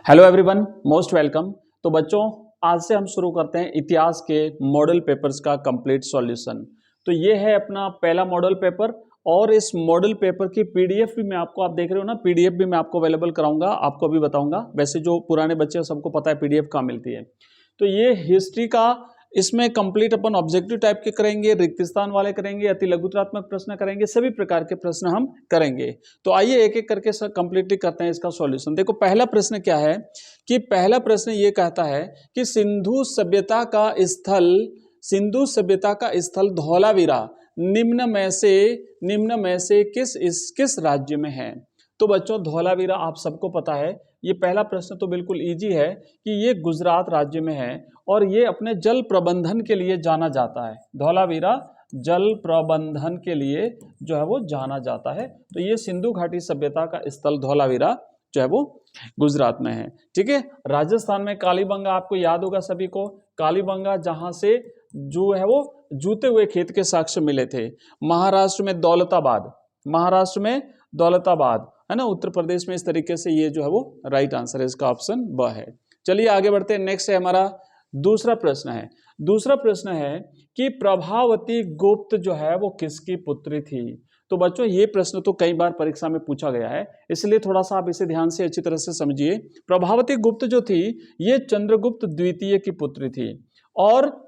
Hello everyone, most welcome. तो बच्चों, आज से हम शुरू करते हैं इतिहास के मॉडल पेपर्स का कंप्लीट सॉल्यूशन। तो ये है अपना पहला मॉडल पेपर और इस मॉडल पेपर की पीडीएफ भी मैं आपको, आप देख रहे हो ना, पीडीएफ भी मैं आपको अवेलेबल कराऊंगा, आपको अभी बताऊंगा। वैसे जो पुराने बच्चे हैं सबको पता है पीडीएफ कहाँ मिलती है। तो ये हिस्ट्री का, इसमें कंप्लीट अपन ऑब्जेक्टिव टाइप के करेंगे, रिक्त स्थान वाले करेंगे, अति लघुत्रात्मक प्रश्न करेंगे, सभी प्रकार के प्रश्न हम करेंगे। तो आइए एक एक करके कंप्लीटली करते हैं इसका सॉल्यूशन। देखो पहला प्रश्न क्या है कि पहला प्रश्न ये कहता है कि सिंधु सभ्यता का स्थल धौलावीरा निम्न में से किस राज्य में है। तो बच्चों धौलावीरा आप सबको पता है, ये पहला प्रश्न तो बिल्कुल इजी है कि ये गुजरात राज्य में है और ये अपने जल प्रबंधन के लिए जाना जाता है। धौलावीरा जल प्रबंधन के लिए जो है वो जाना जाता है। तो ये सिंधु घाटी सभ्यता का स्थल धौलावीरा जो है वो गुजरात में है। ठीक है। राजस्थान में कालीबंगा, आपको याद होगा सभी को, कालीबंगा जहां से जो है वो जूते हुए खेत के साक्ष्य मिले थे। महाराष्ट्र में दौलताबाद है ना, उत्तर प्रदेश में इस तरीके से, ये जो है वो राइट आंसर है, इसका ऑप्शन ब है। चलिए आगे बढ़ते हैं। नेक्स्ट है हमारा दूसरा प्रश्न है कि प्रभावती गुप्त जो है वो किसकी पुत्री थी। तो बच्चों ये प्रश्न तो कई बार परीक्षा में पूछा गया है, इसलिए थोड़ा सा आप इसे ध्यान से अच्छी तरह से समझिए। प्रभावती गुप्त जो थी ये चंद्रगुप्त द्वितीय की पुत्री थी और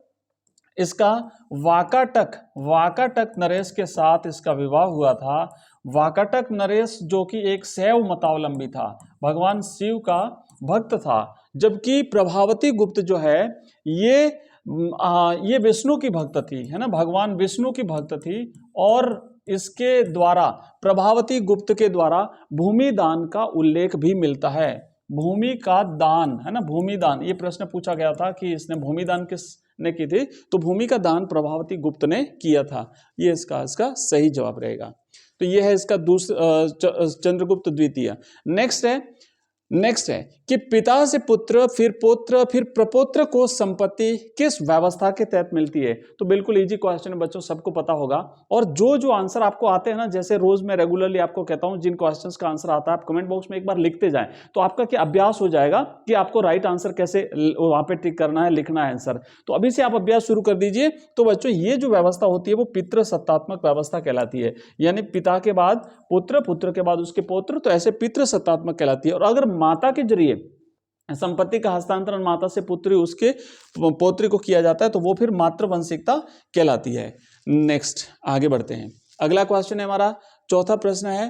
इसका वाकाटक नरेश के साथ इसका विवाह हुआ था। वाकाटक नरेश जो कि एक शैव मतावलंबी था, भगवान शिव का भक्त था, जबकि प्रभावती गुप्त जो है ये विष्णु की भक्त थी, है ना, भगवान विष्णु की भक्त थी। और इसके द्वारा, प्रभावती गुप्त के द्वारा भूमि दान का उल्लेख भी मिलता है। भूमि का दान, है ना, भूमि दान, ये प्रश्न पूछा गया था कि इसने भूमि दान किसने की थी, तो भूमि का दान प्रभावती गुप्त ने किया था। ये इसका सही जवाब रहेगा। तो ये है इसका चंद्रगुप्त द्वितीय। नेक्स्ट है कि पिता से पुत्र, फिर पौत्र, फिर प्रपौत्र को संपत्ति किस व्यवस्था के तहत मिलती है। तो बिल्कुल इजी क्वेश्चन है बच्चों, सबको पता होगा। और जो आंसर आपको आते हैं ना, जैसे रोज मैं रेगुलरली आपको कहता हूं, जिन क्वेश्चंस का आंसर आता है आप कमेंट बॉक्स में एक बार लिखते जाएं, तो आपका क्या अभ्यास हो जाएगा कि आपको राइट आंसर कैसे वहां पे टिक करना है, लिखना है आंसर। तो अभी से आप अभ्यास शुरू कर दीजिए। तो बच्चों ये जो व्यवस्था होती है वो पितृसत्तात्मक व्यवस्था कहलाती है, यानी पिता के बाद पुत्र, पुत्र के बाद उसके पौत्र, तो ऐसे पितृसत्तात्मक कहलाती है। और अगर माता के जरिए संपत्ति का हस्तांतरण माता से पुत्री उसके पौत्री को किया जाता है तो वो फिर मातृवंशिकता कहलाती है। नेक्स्ट आगे बढ़ते हैं। अगला क्वेश्चन है हमारा, चौथा प्रश्न है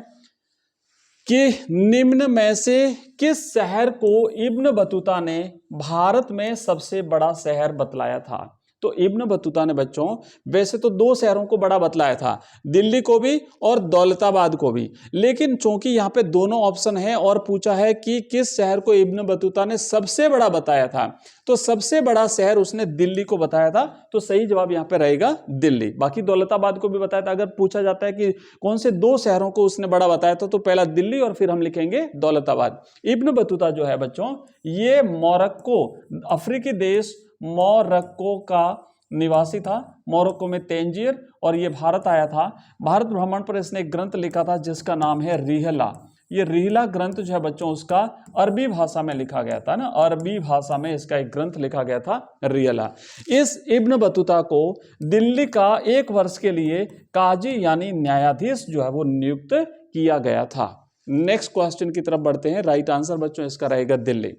कि निम्न में से किस शहर को इब्न बतूता ने भारत में सबसे बड़ा शहर बतलाया था। तो इब्न बतूता ने बच्चों वैसे तो दो शहरों को बड़ा बतलाया था, दिल्ली को भी और दौलताबाद को भी, लेकिन चूंकि यहाँ पे दोनों ऑप्शन है और पूछा है कि किस शहर को इब्न बतूता ने सबसे बड़ा बताया था, तो सबसे बड़ा शहर उसने दिल्ली को बताया था। तो सही जवाब यहाँ पे रहेगा दिल्ली। बाकी दौलताबाद को भी बताया था। अगर पूछा जाता है कि कौन से दो शहरों को उसने बड़ा बताया था, तो पहला दिल्ली और फिर हम लिखेंगे दौलताबाद। इब्न बतूता जो है बच्चों ये मोरक्को, अफ्रीकी देश मोरक्को का निवासी था। मोरक्को में तेंजीर, और ये भारत आया था। भारत भ्रमण पर इसने एक ग्रंथ लिखा था जिसका नाम है रिहला। ये रिहला ग्रंथ जो है बच्चों उसका अरबी भाषा में लिखा गया था ना, अरबी भाषा में इसका एक ग्रंथ लिखा गया था रिहला। इस इब्न बतूता को दिल्ली का 1 वर्ष के लिए काजी यानी न्यायाधीश जो है वो नियुक्त किया गया था। नेक्स्ट क्वेश्चन की तरफ बढ़ते हैं। राइट आंसर बच्चों इसका रहेगा दिल्ली।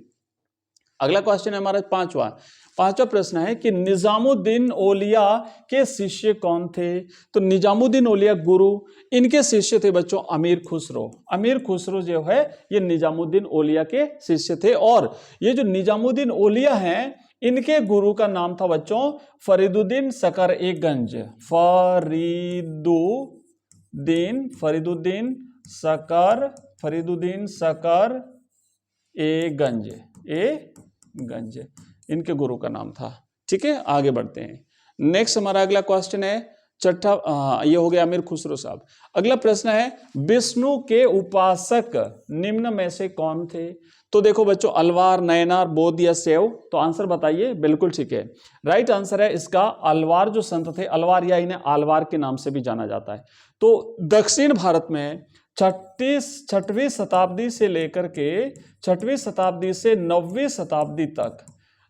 अगला क्वेश्चन है हमारा पांचवा प्रश्न है कि निजामुद्दीन औलिया के शिष्य कौन थे। तो निजामुद्दीन औलिया गुरु, इनके शिष्य थे बच्चों अमीर खुसरो। अमीर खुसरो जो है ये निजामुद्दीन औलिया के शिष्य थे। और ये जो निजामुद्दीन औलिया हैं इनके गुरु का नाम था बच्चों फरीदुद्दीन सकर ए गंज। फरीदुद्दीन सकर ए गंज इनके गुरु का नाम था। ठीक है, आगे बढ़ते हैं। नेक्स्ट हमारा अगला क्वेश्चन है छठा, ये हो गया अमीर खुसरो साहब। अगला प्रश्न है विष्णु के उपासक निम्न में से कौन थे। तो देखो बच्चों अलवार, नयनार, बोध या शैव, तो आंसर बताइए। बिल्कुल ठीक है, राइट आंसर है इसका अलवार जो संत थे, अलवार या इन्हें आलवार के नाम से भी जाना जाता है। तो दक्षिण भारत में छठवीं शताब्दी से लेकर के 6वीं शताब्दी से 9वीं शताब्दी तक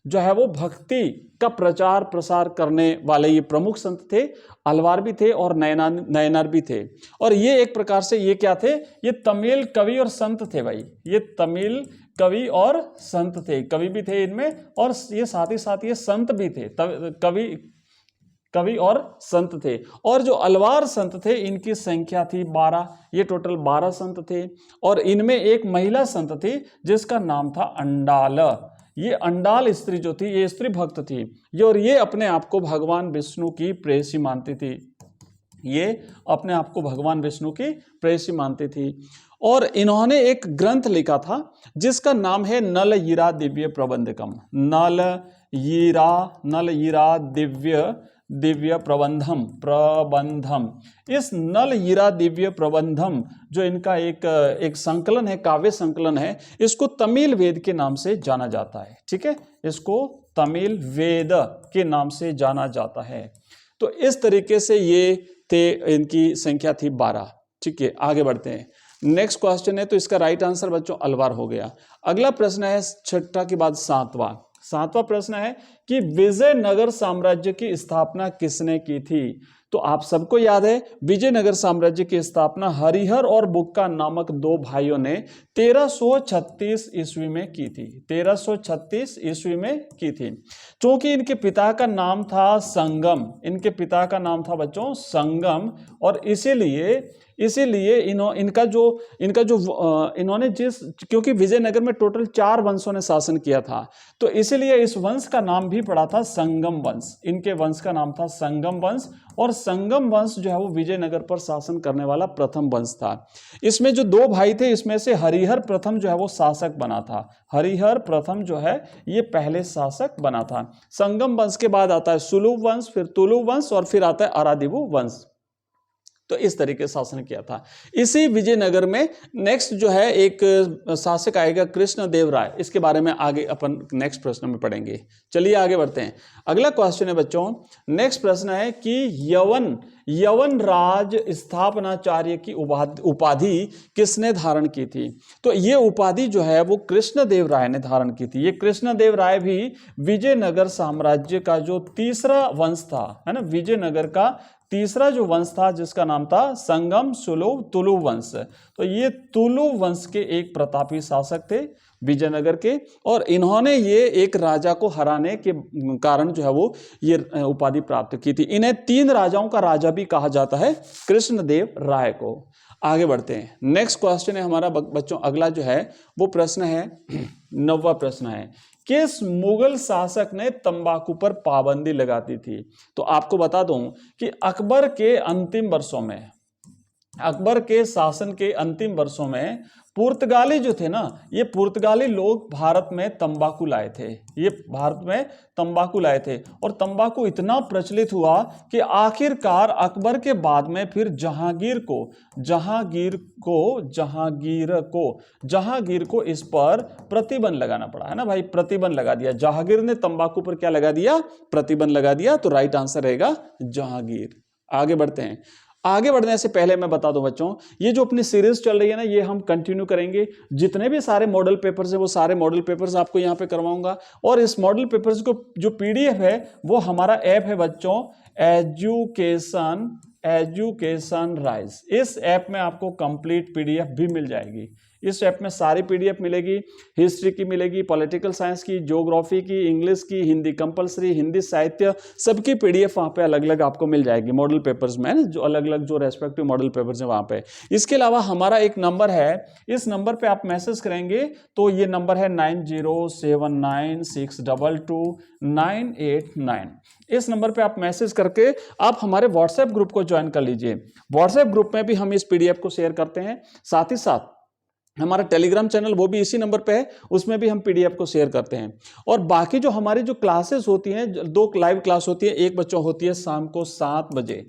जो है वो भक्ति का प्रचार प्रसार करने वाले ये प्रमुख संत थे। अलवार भी थे और नयनार भी थे। और ये एक प्रकार से ये क्या थे, ये तमिल कवि और संत थे भाई, ये तमिल कवि और संत थे, कवि भी थे इनमें और ये साथ ही साथ ये संत भी थे, कवि और संत थे। और जो अलवार संत थे इनकी संख्या थी 12, ये टोटल 12 संत थे। और इनमें एक महिला संत थी जिसका नाम था अंडाल। ये अंडाल स्त्री जो थी ये स्त्री भक्त थी ये, और ये अपने आप को भगवान विष्णु की प्रेयसी मानती थी, ये अपने आप को भगवान विष्णु की प्रेयसी मानती थी। और इन्होंने एक ग्रंथ लिखा था जिसका नाम है नलयिरा दिव्य प्रबंधकम। नलयिरा दिव्य प्रबंधम। इस नलयिरा दिव्य प्रबंधम जो इनका एक संकलन है, काव्य संकलन है, इसको तमिल वेद के नाम से जाना जाता है। ठीक है, इसको तमिल वेद के नाम से जाना जाता है। तो इस तरीके से ये थे, इनकी संख्या थी 12। ठीक है, आगे बढ़ते हैं। नेक्स्ट क्वेश्चन है, तो इसका राइट आंसर बच्चों अलवार हो गया। अगला प्रश्न है 6ठा के बाद 7वां प्रश्न है कि विजयनगर साम्राज्य की स्थापना किसने की थी। तो आप सबको याद है विजयनगर साम्राज्य की स्थापना हरिहर और बुक्का नामक 2 भाइयों ने 1336 ईस्वी में की थी। 1336 ईस्वी में की थी। क्योंकि इनके पिता का नाम था संगम, इनके पिता का नाम था बच्चों संगम, और इसीलिए इन्होंने क्योंकि विजयनगर में टोटल 4 वंशों ने शासन किया था, तो इसीलिए इस वंश का नाम भी पड़ा था संगम वंश। इनके वंश का नाम था संगम वंश, और संगम वंश जो है वो विजयनगर पर शासन करने वाला प्रथम वंश था। इसमें जो 2 भाई थे, इसमें से हरिहर प्रथम जो है वो शासक बना था। हरिहर प्रथम जो है ये पहले शासक बना था। संगम वंश के बाद आता है सुलु वंश, फिर तुलु वंश, और फिर आता है अरादिवु वंश। तो इस तरीके से शासन किया था। इसी विजयनगर में नेक्स्ट जो है एक शासक आएगा कृष्णदेव राय, इसके बारे में आगे अपन नेक्स्ट प्रश्न में पढ़ेंगे। चलिए आगे बढ़ते हैं। अगला क्वेश्चन है बच्चों, नेक्स्ट प्रश्न है कि यवन राज स्थापनाचार्य की उपाधि किसने धारण की थी। तो ये उपाधि जो है वो कृष्णदेव राय ने धारण की थी। ये कृष्णदेव राय भी विजयनगर साम्राज्य का जो तीसरा वंश था, है ना, विजयनगर का तीसरा जो वंश था जिसका नाम था संगम तुलु वंश। तो ये तुलु वंश के एक प्रतापी शासक थे विजयनगर के, और इन्होंने ये एक राजा को हराने के कारण जो है वो ये उपाधि प्राप्त की थी। इन्हें 3 राजाओं का राजा भी कहा जाता है, कृष्णदेव राय को। आगे बढ़ते हैं। नेक्स्ट क्वेश्चन है हमारा बच्चों, अगला जो है वो प्रश्न है 9वां प्रश्न है, किस मुगल शासक ने तंबाकू पर पाबंदी लगा दी थी। तो आपको बता दूं कि अकबर के अंतिम वर्षों में, अकबर के शासन के अंतिम वर्षों में पुर्तगाली जो थे ना, ये पुर्तगाली लोग भारत में तंबाकू लाए थे। ये भारत में तंबाकू लाए थे, और तंबाकू इतना प्रचलित हुआ कि आखिरकार अकबर के बाद में फिर जहांगीर को इस पर प्रतिबंध लगाना पड़ा, है ना भाई, प्रतिबंध लगा दिया। जहांगीर ने तंबाकू पर क्या लगा दिया, प्रतिबंध लगा दिया। तो राइट आंसर रहेगा जहांगीर। आगे बढ़ते हैं। आगे बढ़ने से पहले मैं बता दूं बच्चों, ये जो अपनी सीरीज चल रही है ना, ये हम कंटिन्यू करेंगे। जितने भी सारे मॉडल पेपर्स हैं वो सारे मॉडल पेपर्स आपको यहाँ पे करवाऊंगा, और इस मॉडल पेपर्स को जो पीडीएफ है वो हमारा ऐप है बच्चों, एजुकेशन राइज। इस ऐप में आपको कंप्लीट पीडीएफ भी मिल जाएगी। इस ऐप में सारी पीडीएफ मिलेगी, हिस्ट्री की मिलेगी, पॉलिटिकल साइंस की, ज्योग्राफी की, इंग्लिश की, हिंदी कंपलसरी, हिंदी साहित्य, सबकी पीडीएफ वहाँ पे अलग अलग आपको मिल जाएगी मॉडल पेपर्स में, जो अलग अलग जो रेस्पेक्टिव मॉडल पेपर्स हैं वहाँ पे। इसके अलावा हमारा एक नंबर है, इस नंबर पे आप मैसेज करेंगे तो ये नंबर है 9079622989। इस नंबर पे आप मैसेज करके आप हमारे व्हाट्सएप ग्रुप को ज्वाइन कर लीजिए। व्हाट्सएप ग्रुप में भी हम इस पीडीएफ को शेयर करते हैं, साथ ही साथ हमारा टेलीग्राम चैनल वो भी इसी नंबर पे है, उसमें भी हम पीडीएफ को शेयर करते हैं। और बाकी जो हमारी जो क्लासेस होती हैं, 2 लाइव क्लास होती है। एक बच्चों होती है शाम को 7 बजे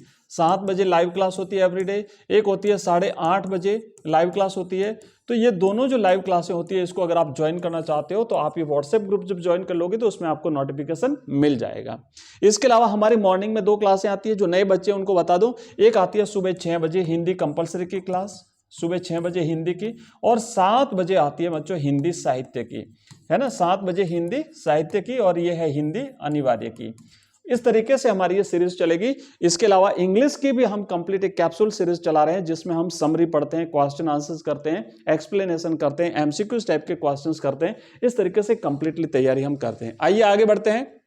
लाइव क्लास होती है एवरीडे, एक होती है 8:30 बजे लाइव क्लास होती है। तो ये दोनों जो लाइव क्लासें होती है, इसको अगर आप ज्वाइन करना चाहते हो तो आप ये व्हाट्सएप ग्रुप जब ज्वाइन कर लोगे तो उसमें आपको नोटिफिकेशन मिल जाएगा। इसके अलावा हमारी मॉर्निंग में 2 क्लासें आती है, जो नए बच्चे उनको बता दूं। एक आती है सुबह 6 बजे हिंदी कंपलसरी की क्लास, सुबह 6 बजे हिंदी की, और 7 बजे आती है बच्चों हिंदी साहित्य की, है ना, 7 बजे हिंदी साहित्य की, और ये है हिंदी अनिवार्य की। इस तरीके से हमारी ये सीरीज चलेगी। इसके अलावा इंग्लिश की भी हम कंप्लीट एक कैप्सूल सीरीज चला रहे हैं, जिसमें हम समरी पढ़ते हैं, क्वेश्चन आंसर्स करते हैं, एक्सप्लेनेशन करते हैं, एमसीक्यूज टाइप के क्वेश्चंस करते हैं। इस तरीके से कंप्लीटली तैयारी हम करते हैं। आइए आगे बढ़ते हैं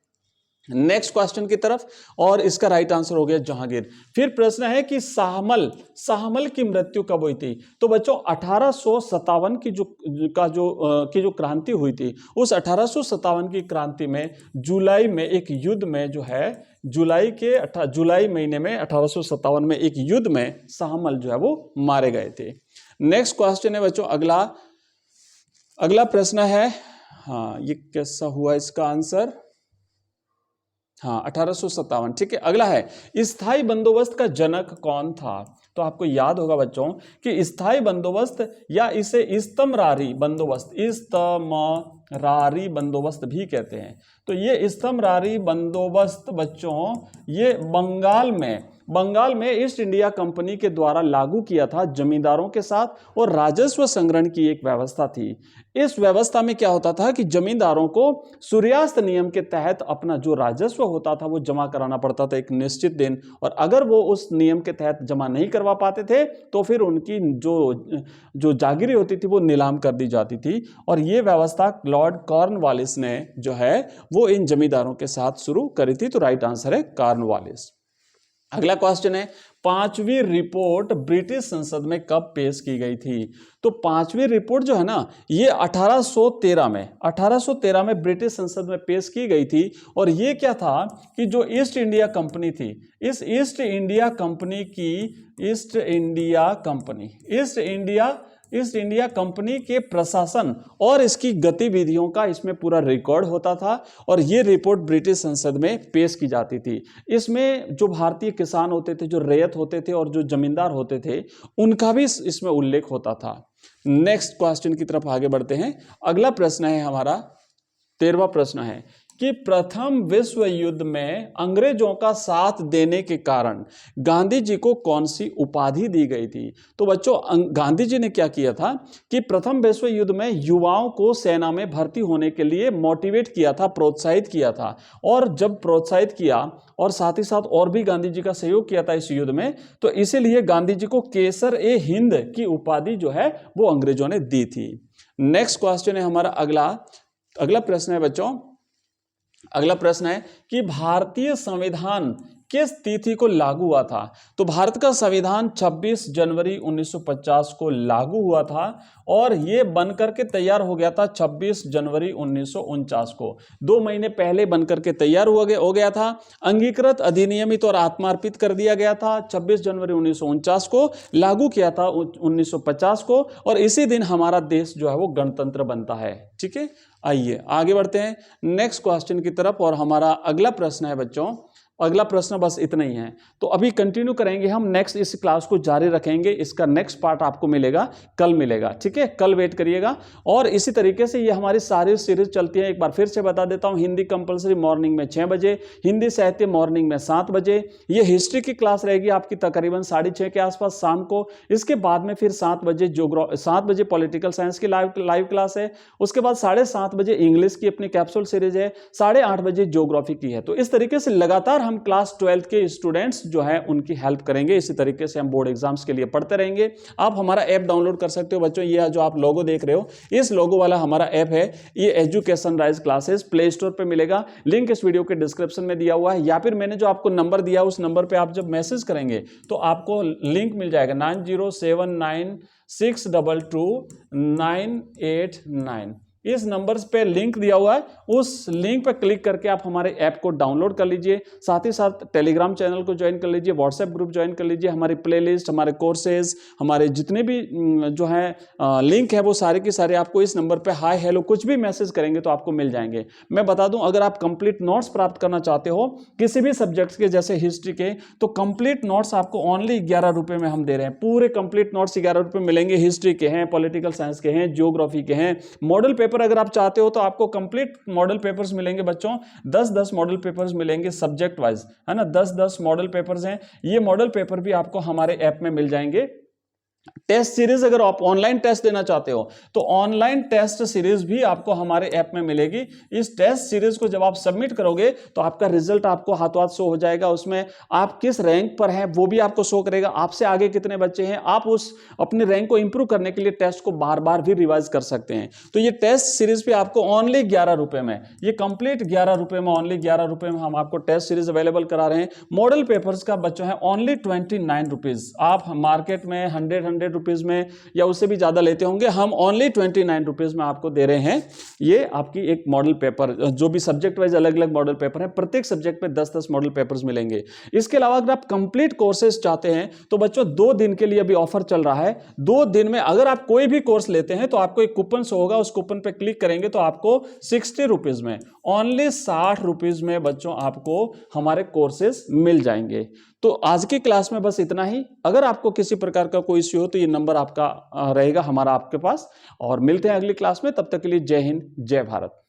नेक्स्ट क्वेश्चन की तरफ, और इसका राइट आंसर हो गया जहांगीर। फिर प्रश्न है कि शाहमल की मृत्यु कब हुई थी? तो बच्चों 1857 की जो क्रांति हुई थी, उस 1857 की क्रांति में जुलाई में एक युद्ध में जो है, जुलाई महीने में 1857 में एक युद्ध में शाहमल जो है वो मारे गए थे। नेक्स्ट क्वेश्चन है बच्चों अगला प्रश्न है, हाँ ये कैसा हुआ इसका आंसर, हाँ 1857, ठीक है। अगला है स्थायी बंदोबस्त का जनक कौन था? तो आपको याद होगा बच्चों कि स्थायी बंदोबस्त या इसे इस्तमरारी बंदोबस्त भी कहते हैं। तो ये इस्तमरारी बंदोबस्त बच्चों ये बंगाल में ईस्ट इंडिया कंपनी के द्वारा लागू किया था जमींदारों के साथ, और राजस्व संग्रहण की एक व्यवस्था थी। इस व्यवस्था में क्या होता था कि जमींदारों को सूर्यास्त नियम के तहत अपना जो राजस्व होता था वो जमा कराना पड़ता था एक निश्चित दिन, और अगर वो उस नियम के तहत जमा नहीं करवा पाते थे तो फिर उनकी जो जागीरी होती थी वो नीलाम कर दी जाती थी। और ये व्यवस्था लॉर्ड कॉर्नवालिस ने जो है वो इन जमींदारों के साथ शुरू करी थी। तो राइट आंसर है कॉर्नवालिस। अगला क्वेश्चन है 5वीं रिपोर्ट ब्रिटिश संसद में कब पेश की गई थी? तो 5वीं रिपोर्ट जो है ना ये 1813 में ब्रिटिश संसद में पेश की गई थी। और ये क्या था कि जो ईस्ट इंडिया कंपनी थी, इस ईस्ट इंडिया कंपनी के प्रशासन और इसकी गतिविधियों का इसमें पूरा रिकॉर्ड होता था, और ये रिपोर्ट ब्रिटिश संसद में पेश की जाती थी। इसमें जो भारतीय किसान होते थे, जो रैयत होते थे और जो जमींदार होते थे, उनका भी इसमें उल्लेख होता था। नेक्स्ट क्वेश्चन की तरफ आगे बढ़ते हैं। अगला प्रश्न है हमारा 13वां प्रश्न है कि प्रथम विश्व युद्ध में अंग्रेजों का साथ देने के कारण गांधी जी को कौन सी उपाधि दी गई थी? तो बच्चों गांधी जी ने क्या किया था कि प्रथम विश्व युद्ध में युवाओं को सेना में भर्ती होने के लिए मोटिवेट किया था, प्रोत्साहित किया था। और जब प्रोत्साहित किया और साथ ही साथ और भी गांधी जी का सहयोग किया था इस युद्ध में, तो इसीलिए गांधी जी को केसर ए हिंद की उपाधि जो है वो अंग्रेजों ने दी थी। नेक्स्ट क्वेश्चन है हमारा अगला प्रश्न है बच्चों, अगला प्रश्न है कि भारतीय संविधान किस तिथि को लागू हुआ था? तो भारत का संविधान 26 जनवरी 1950 को लागू हुआ था, और यह बनकर के तैयार हो गया था 26 जनवरी 1949 को। 2 महीने पहले बनकर के तैयार हो गया था। अंगीकृत, अधिनियमित और आत्मार्पित कर दिया गया था 26 जनवरी 1949 को, लागू किया था 1950 को, और इसी दिन हमारा देश जो है वो गणतंत्र बनता है। ठीक है, आइए आगे बढ़ते हैं नेक्स्ट क्वेश्चन की तरफ। और हमारा अगला प्रश्न है बच्चों, अगला प्रश्न बस इतना ही है। तो अभी कंटिन्यू करेंगे हम, नेक्स्ट इस क्लास को जारी रखेंगे। इसका नेक्स्ट पार्ट आपको मिलेगा कल मिलेगा, ठीक है, कल वेट करिएगा। और इसी तरीके से ये हमारी सारी सीरीज चलती है। एक बार फिर से बता देता हूँ, हिंदी कंपलसरी मॉर्निंग में 6 बजे, हिंदी साहित्य मॉर्निंग में 7 बजे, ये हिस्ट्री की क्लास रहेगी आपकी तकरीबन 6:30 के आसपास शाम को। इसके बाद में फिर 7 बजे पॉलिटिकल साइंस की लाइव क्लास है। उसके बाद 7:30 बजे इंग्लिश की अपनी कैप्सूल सीरीज है, 8:30 बजे ज्योग्राफी की है। तो इस तरीके से लगातार हम क्लास 12 के स्टूडेंट्स जो है उनकी हेल्प करेंगे। इसी तरीके से हम बोर्ड एग्जाम्स के लिए पढ़ते रहेंगे। आप हमारा ऐप डाउनलोड कर सकते हो बच्चों। ये जो आप लोगो देख रहे हो, इस लोगो वाला हमारा ऐप है, ये education rise classes play store पे मिलेगा। लिंक इस वीडियो के डिस्क्रिप्शन में दिया हुआ है, या फिर मैंने जो आपको नंबर दिया उस नंबर पे आप जब मैसेज करेंगे तो आपको लिंक मिल जाएगा 9079622989। इस नंबर्स पे लिंक दिया हुआ है, उस लिंक पे क्लिक करके आप हमारे ऐप को डाउनलोड कर लीजिए। साथ ही साथ टेलीग्राम चैनल को ज्वाइन कर लीजिए, व्हाट्सएप ग्रुप ज्वाइन कर लीजिए। हमारी प्लेलिस्ट, हमारे कोर्सेज, हमारे जितने भी जो है लिंक है वो सारे के सारे आपको इस नंबर पे हाय हेलो कुछ भी मैसेज करेंगे तो आपको मिल जाएंगे। मैं बता दूं, अगर आप कंप्लीट नोट्स प्राप्त करना चाहते हो किसी भी सब्जेक्ट्स के, जैसे हिस्ट्री के, तो कंप्लीट नोट्स आपको ओनली 11 रुपए में हम दे रहे हैं। पूरे कंप्लीट नोट्स 11 रुपए मिलेंगे। हिस्ट्री के हैं, पॉलिटिकल साइंस के हैं, ज्योग्राफी के हैं। मॉडल पेपर अगर आप चाहते हो तो आपको कंप्लीट मॉडल पेपर्स मिलेंगे बच्चों, 10-10 मॉडल पेपर्स मिलेंगे सब्जेक्ट वाइज, है ना, 10-10 मॉडल पेपर्स हैं। ये मॉडल पेपर भी आपको हमारे ऐप में मिल जाएंगे। टेस्ट सीरीज अगर आप ऑनलाइन टेस्ट देना चाहते हो तो ऑनलाइन टेस्ट सीरीज भी आपको हमारे ऐप में मिलेगी। इस टेस्ट सीरीज को जब आप सबमिट करोगे तो आपका रिजल्ट आपको हाथों हाथ शो हो जाएगा। उसमें आप किस रैंक पर हैं वो भी आपको शो करेगा, आपसे आगे कितने बच्चे हैं, आप उस अपने रैंक को इंप्रूव करने के लिए टेस्ट को बार बार भी रिवाइज कर सकते हैं। तो ये टेस्ट सीरीज भी आपको ओनली 11 रुपए में, ये कंप्लीट 11 रुपए में, ओनली 11 रुपए में हम आपको टेस्ट सीरीज अवेलेबल करा रहे हैं। मॉडल पेपर्स का बच्चों है ओनली 29 रुपीज। आप मार्केट में 100 रुपीज में या उससे भी ज्यादा लेते होंगे, हम ओनली 29 रुपीज में आपको दे रहे हैं। ये आपकी एक मॉडल पेपर, जो भी सब्जेक्ट वाइज अलग अलग मॉडल पेपर है, प्रत्येक सब्जेक्ट पे 10-10 मॉडल पेपर्स मिलेंगे। इसके अलावा अगर आप कंप्लीट कोर्सेज चाहते हैं तो बच्चों 2 दिन के लिए अभी ऑफर चल रहा है। 2 दिन में अगर आप कोई भी कोर्स लेते हैं तो आपको एक कूपन शो होगा, उस कूपन पे क्लिक करेंगे तो आपको 60 रुपीज में, ओनली 60 रुपीज में बच्चों आपको हमारे कोर्सेज मिल जाएंगे। तो आज की क्लास में बस इतना ही। अगर आपको किसी प्रकार का कोई इश्यू हो तो ये नंबर आपका रहेगा हमारा आपके पास, और मिलते हैं अगली क्लास में। तब तक के लिए जय हिंद, जय भारत।